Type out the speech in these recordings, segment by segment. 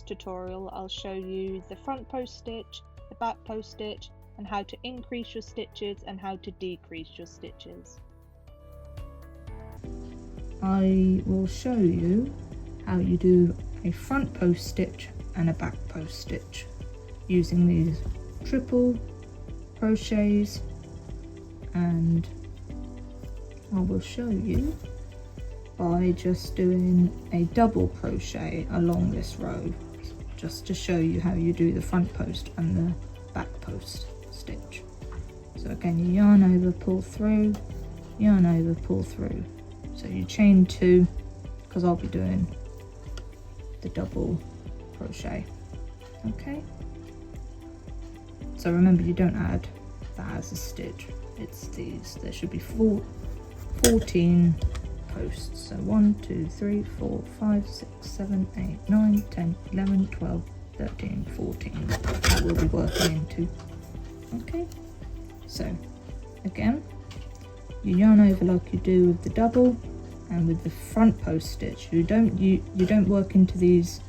tutorial I'll show you the front post stitch, the back post stitch, and how to increase your stitches and how to decrease your stitches. I will show you how you do a front post stitch and a back post stitch using these triple crochets, and I will show you by just doing a double crochet along this row, just to show you how you do the front post and the back post stitch. So again, you yarn over, pull through, yarn over, pull through. So you chain 2, because I'll be doing the double crochet. Okay, so remember, you don't add that as a stitch, it's these. There should be 14 posts, so 1 2 3 4 5 6 7 8 9 10 11 12 13 14 that we'll be working into. Okay, so again, you yarn over like you do with the double, and with the front post stitch you don't work into these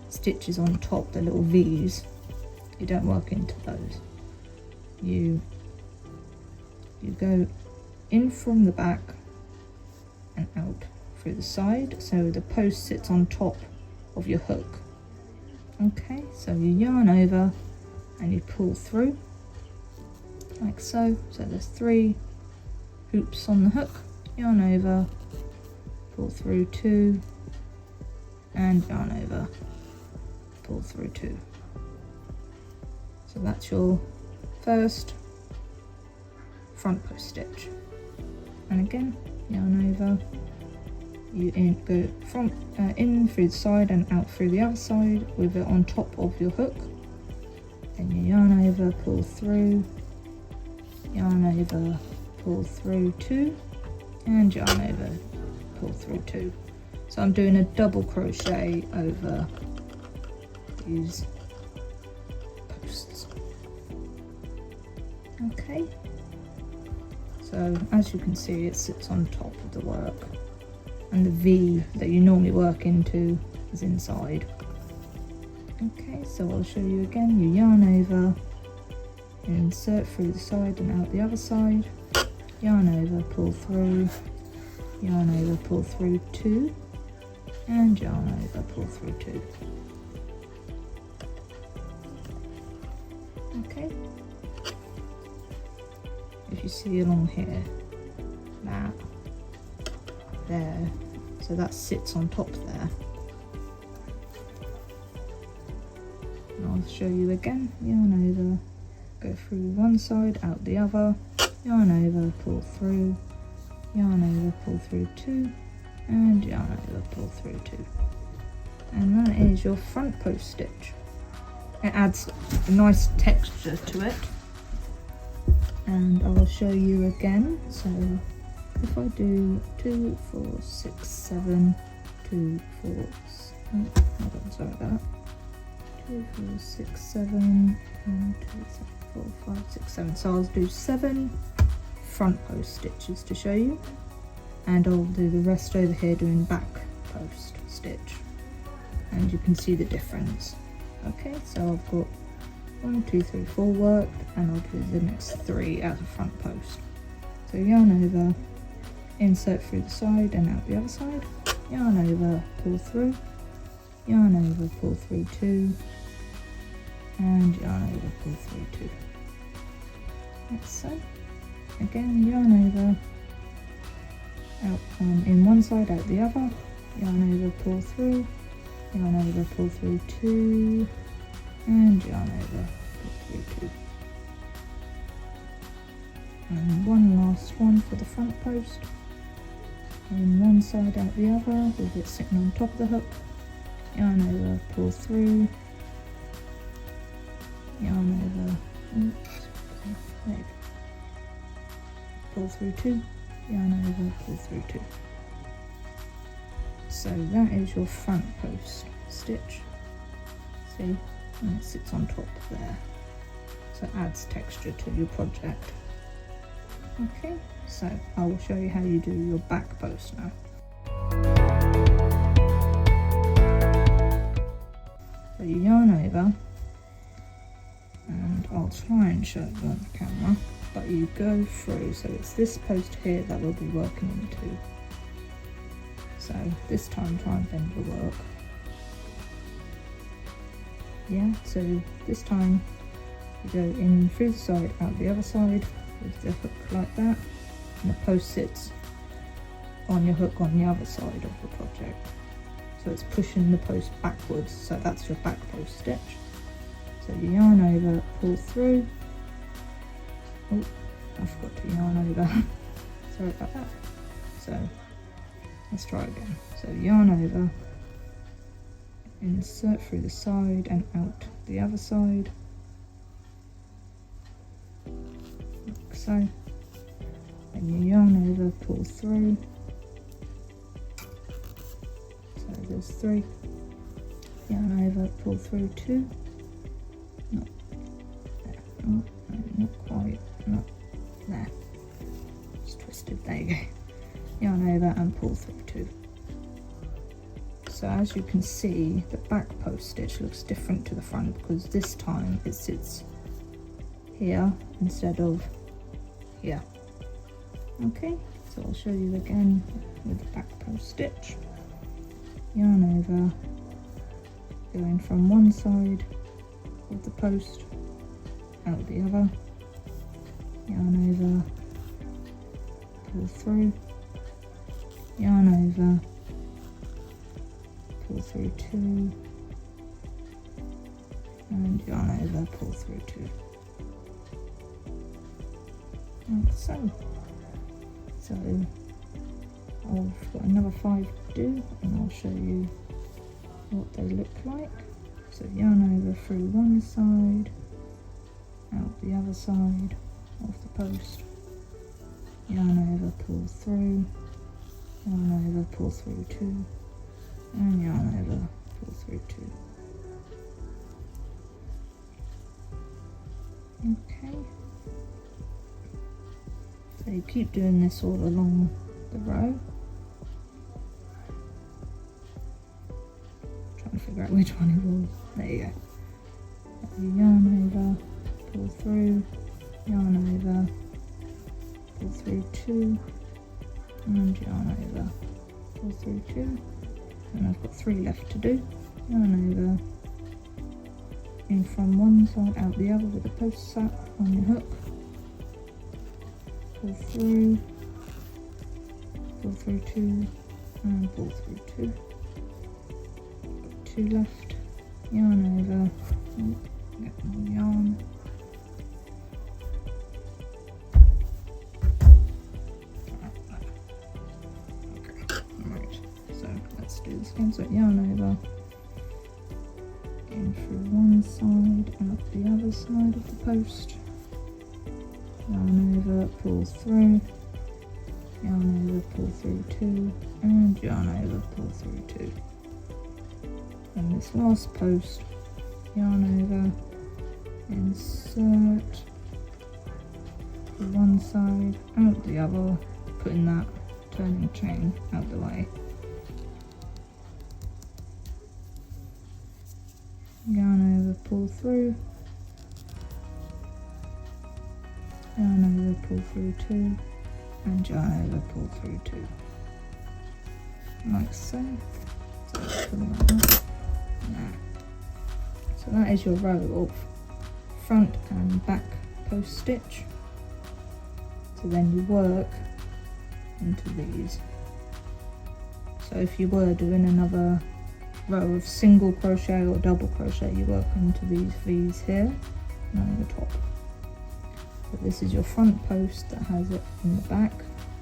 stitches on top, the little V's. You don't work into those. You go in from the back and out through the side, so the post sits on top of your hook. Okay, so you yarn over and you pull through like so. So there's 3 hoops on the hook, yarn over, pull through 2, and yarn over, pull through 2. So that's your first front post stitch. And again, yarn over, you go from in through the side and out through the other side with it on top of your hook. Then you yarn over, pull through, yarn over, pull through 2, and yarn over, pull through 2. So I'm doing a double crochet over these posts. Okay, so as you can see, it sits on top of the work, and the V that you normally work into is inside. Okay, so I'll show you again. You yarn over, insert through the side and out the other side, yarn over, pull through, yarn over, pull through 2, and yarn over, pull through 2. Okay, if you see along here, that, there, so that sits on top there. And I'll show you again. Yarn over, go through one side, out the other, yarn over, pull through, yarn over, pull through 2, and yarn over, pull through 2. And that is your front post stitch. It adds a nice texture to it. And I'll show you again. So if I do 2 4 6 7 2 4 hold on, sorry about that. 2 4 6 7 1 2 3 4 5 6 7. So I'll do 7 front post stitches to show you, and I'll do the rest over here doing back post stitch, and you can see the difference. Okay, so I've got 1 2 3 4 worked, and I'll do the next 3 as a front post. So yarn over, insert through the side and out the other side, yarn over, pull through, yarn over, pull through 2, and yarn over, pull through 2. Like so. Again, yarn over, out in one side, out the other, yarn over, pull through, yarn over, pull through 2, and yarn over, pull through 2. And one last one for the front post. In one side, out the other, with it sitting on top of the hook, yarn over, pull through, yarn over, pull through 2, yarn over, pull through 2. So that is your front post stitch. See, and it sits on top there, so it adds texture to your project. Okay, so I will show you how you do your back post now. So you yarn over, and I'll try and show it on the camera, but you go through, so it's this post here that we'll be working into. So this time try and bend the work. Yeah, so this time you go in through the side, out the other side with the hook like that, and the post sits on your hook on the other side of the project. So it's pushing the post backwards, so that's your back post stitch. So you yarn over, pull through. Oh, I forgot to yarn over. Sorry about that. So let's try again. So yarn over, insert through the side and out the other side, like so. And you yarn over, pull through. So there's 3. Yarn over, pull through 2. Not there. Oh, no, not quite. Not there. It's twisted. There you go. Yarn over and pull through 2. So as you can see, the back post stitch looks different to the front because this time it sits here instead of here. Okay, so I'll show you again with the back post stitch. Yarn over, going from one side of the post, out the other, yarn over, pull through, yarn over, pull through 2, and yarn over, pull through 2, like so. So I've got another 5 to do, and I'll show you what they look like. So yarn over through one side, out the other side of the post, yarn over, pull through, yarn over, pull through 2, and yarn over, pull through 2. Okay. So you keep doing this all along the row. Trying to figure out which one it was. There you go. You yarn over, pull through, yarn over, pull through 2, and yarn over, pull through 2. And I've got 3 left to do. Yarn over, in from one side, out the other with the post sat on your hook. Pull through 2, and pull through 2. Got 2 left. Yarn over. Oh, get more yarn. Okay, right. So let's do this again. So yarn over, in through one side, out the other side of the post. Yarn over, pull through, yarn over, pull through 2, and yarn over, pull through 2. And this last post, yarn over, insert through one side, out the other, putting that turning chain out the way. Yarn over, pull through, yarn over, pull through 2, and yarn over, pull through 2, like so. So pull that up. So that is your row of front and back post stitch. So then you work into these. So if you were doing another row of single crochet or double crochet, you work into these V's here and on the top. But this is your front post that has it in the back,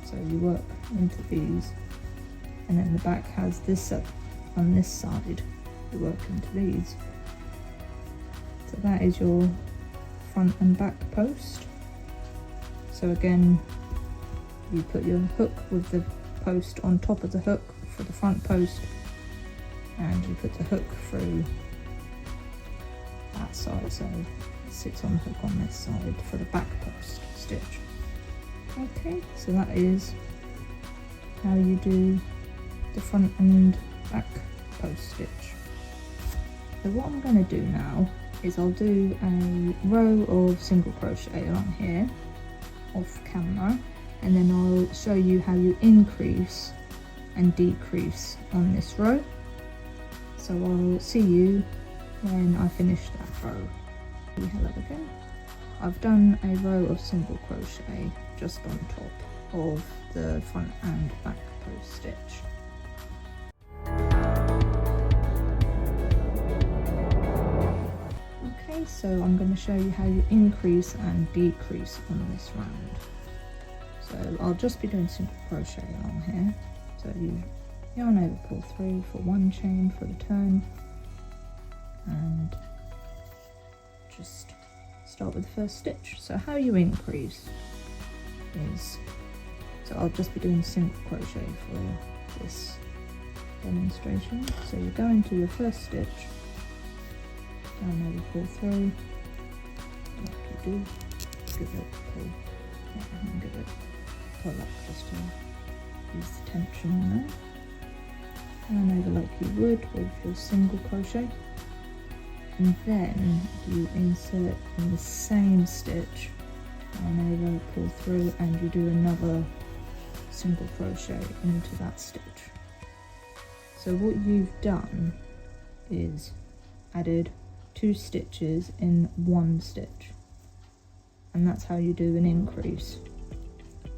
so you work into these, and then the back has this up on this side, you work into these. So that is your front and back post. So again, you put your hook with the post on top of the hook for the front post, and you put the hook through that side, so it sits on the hook on this side for the back post stitch. Okay, so that is how you do the front and back post stitch. So what I'm going to do now is I'll do a row of single crochet along here off camera, and then I'll show you how you increase and decrease on this row. So I'll see you when I finish that row. Hello again. I've done a row of single crochet just on top of the front and back post stitch. Okay, so I'm going to show you how you increase and decrease on this round. So I'll just be doing single crochet along here. So you yarn over, pull through for one chain for the turn, and just start with the first stitch. So how you increase is, so I'll just be doing single crochet for this demonstration. So you go into your first stitch, yarn over, pull through, like you do, give it a pull, and give it a pull up just to use the tension on there. Yarn over like you would with your single crochet, and then you insert in the same stitch, yarn over, pull through, and you do another single crochet into that stitch. So what you've done is added 2 stitches in one stitch, and that's how you do an increase,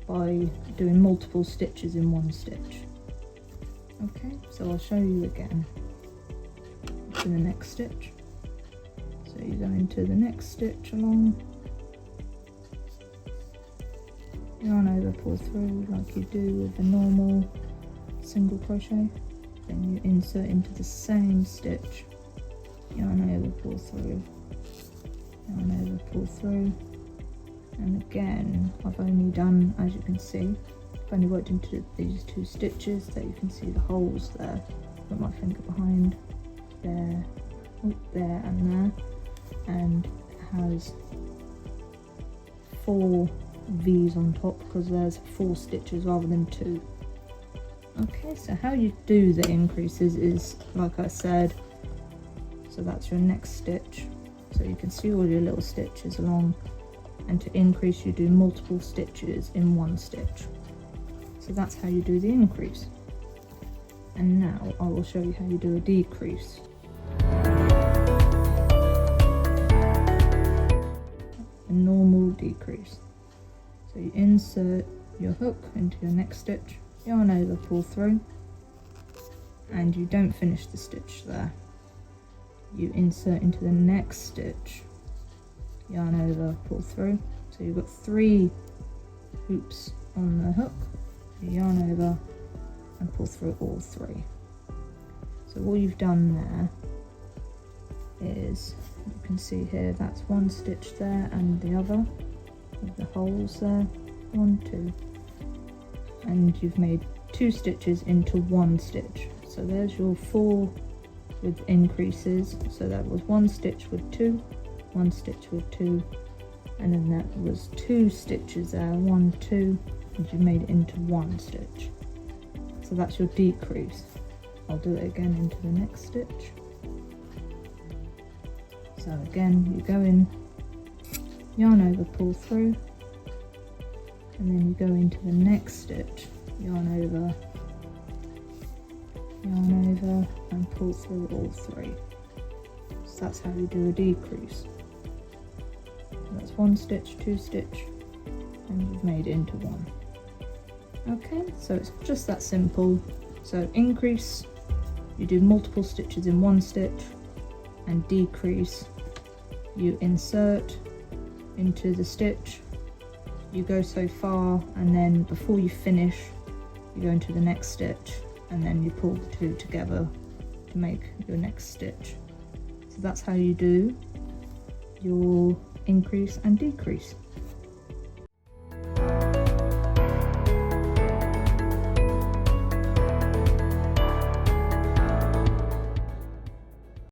by doing multiple stitches in one stitch. Okay, so I'll show you again to the next stitch. So you go into the next stitch along, yarn over, pull through like you do with a normal single crochet, then you insert into the same stitch, yarn over, pull through, yarn over, pull through, and again I've only done, as you can see, I've only worked into these 2 stitches that you can see the holes there. Put my finger behind there, there and there, and it has 4 V's on top because there's 4 stitches rather than 2. Okay, so how you do the increases is, like I said, so that's your next stitch, so you can see all your little stitches along, and to increase you do multiple stitches in one stitch. So that's how you do the increase. And now I will show you how you do a decrease. A normal decrease. So you insert your hook into your next stitch, yarn over, pull through, and you don't finish the stitch there. You insert into the next stitch, yarn over, pull through. So you've got 3 hoops on the hook, you yarn over and pull through all 3. So what you've done there is, you can see here, that's 1 stitch there and the other with the holes there, 1, 2, and you've made 2 stitches into 1 stitch. So there's your 4 with increases. So that was 1 stitch with 2, 1 stitch with 2, and then that was 2 stitches there, 1, 2, and you made it into 1 stitch. So that's your decrease. I'll do it again into the next stitch. So again, you go in, yarn over, pull through, and then you go into the next stitch, yarn over, and pull through all 3. So that's how you do a decrease. So that's 1 stitch, 2 stitch, and you've made it into 1. Okay, so it's just that simple. So increase, you do multiple stitches in 1 stitch, and decrease, you insert into the stitch, you go so far, and then before you finish you go into the next stitch, and then you pull the 2 together to make your next stitch. So that's how you do your increase and decrease.